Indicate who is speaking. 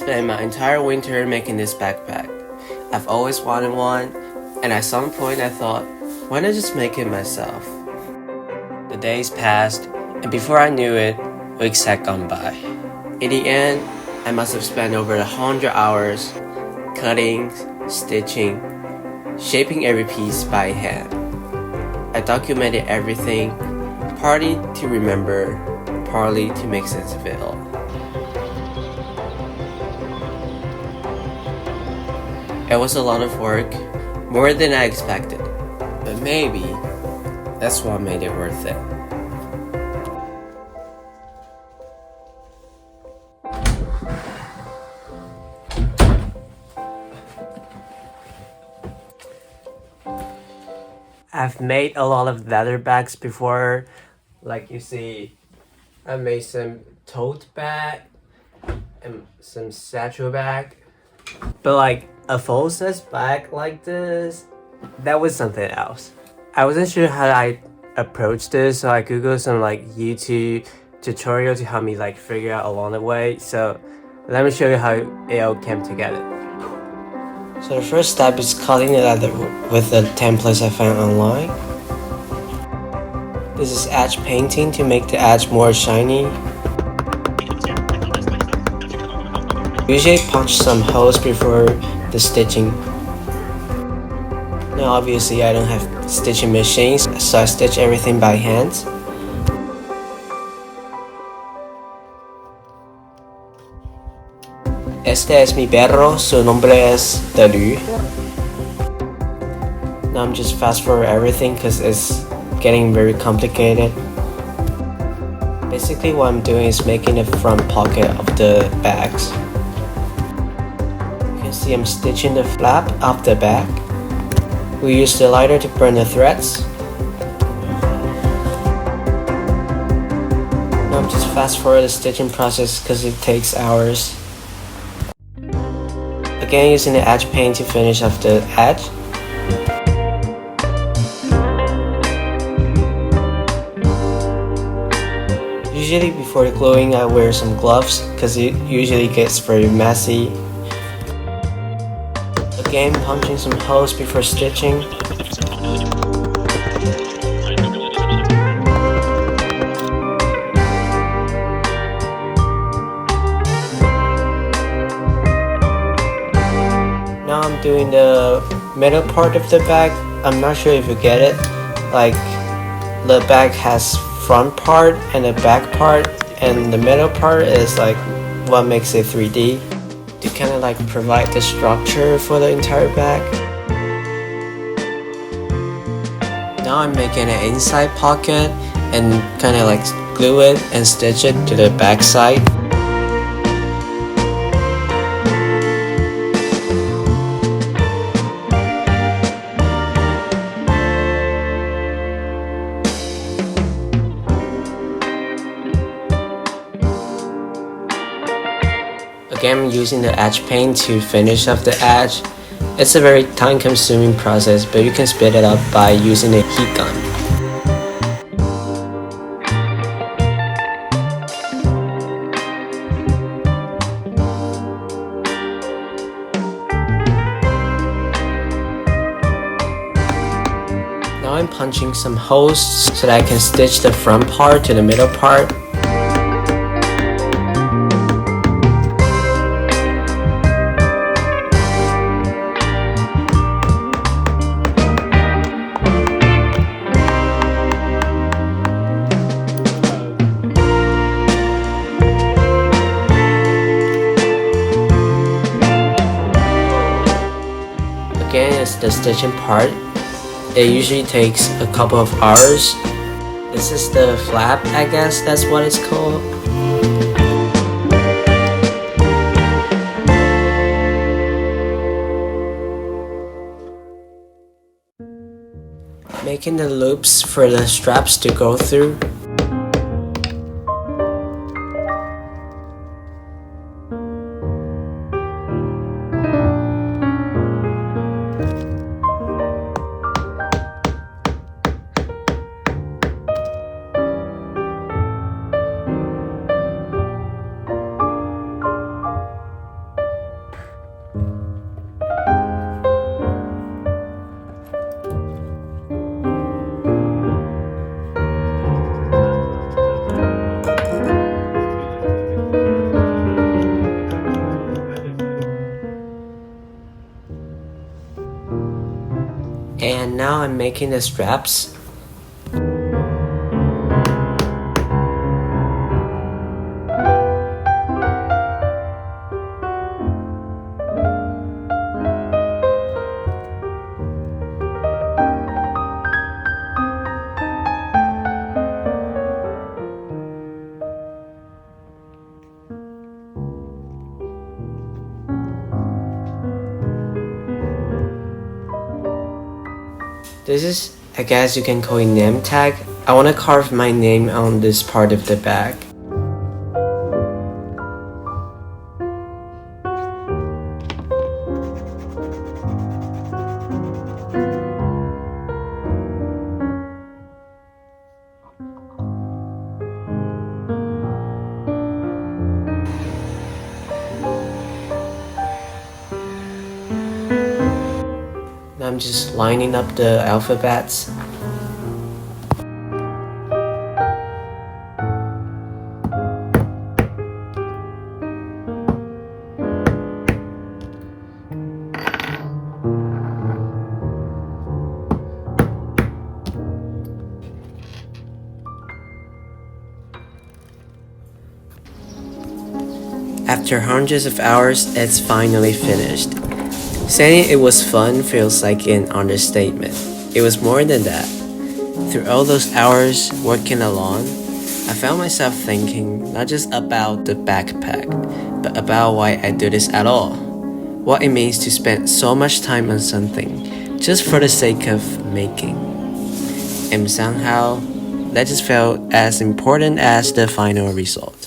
Speaker 1: spent my entire winter making this backpack. I've always wanted one, and at some point I thought, why not just make it myself? The days passed, and before I knew it, weeks had gone by. In the end, I must have spent over 100 hours cutting, stitching, shaping every piece by hand. I documented everything, partly to remember, partly to make sense of it all. It was a lot of work, more than I expected, but maybe that's what made it worth it. I've made a lot of leather bags before, like you see, I made some tote bag and some satchel bag, but like a full-size bag like this, that was something else. I wasn't sure how I approach this, so I googled some like YouTube tutorial to help me like figure out along the way. So let me show you how it all came together. So the first step is cutting the leather with the templates I found online. This is edge painting to make the edge more shiny. Usually punch some holes before the stitching. Now obviously I don't have stitching machines, so I stitch everything by hand. Este es mi perro, su nombre es Dalu. Now I'm just fast forward everything because it's getting very complicated. Basically what I'm doing is making the front pocket of the bags. You can see I'm stitching the flap of the bag. We use the lighter to burn the threads. Now I'm just fast forward the stitching process because it takes hours. Again, using the edge paint to finish off the edge. Usually before gluing I wear some gloves because it usually gets very messy. Again, punching some holes before stitching. Now I'm doing the middle part of the bag. I'm not sure if you get it. Like the bag has front part and the back part, and the middle part is like what makes it 3D to kind of like provide the structure for the entire bag. Now I'm making an inside pocket and kind of like glue it and stitch it to the back side. Again, I'm using the edge paint to finish off the edge. It's a very time-consuming process, but you can speed it up by using a heat gun. Now I'm punching some holes so that I can stitch the front part to the middle part. Again, it's the stitching part. It usually takes a couple of hours. This is the flap, I guess that's what it's called. Making the loops for the straps to go through. now I'm making the straps. This is, I guess you can call it name tag. I want to carve my name on this part of the bag. Now I'm just lining up the alphabets. After hundreds of hours, it's finally finished. Saying it was fun feels like an understatement. It was more than that. Through all those hours working alone, I found myself thinking not just about the backpack, but about why I do this at all. What it means to spend so much time on something just for the sake of making. And somehow, that just felt as important as the final result.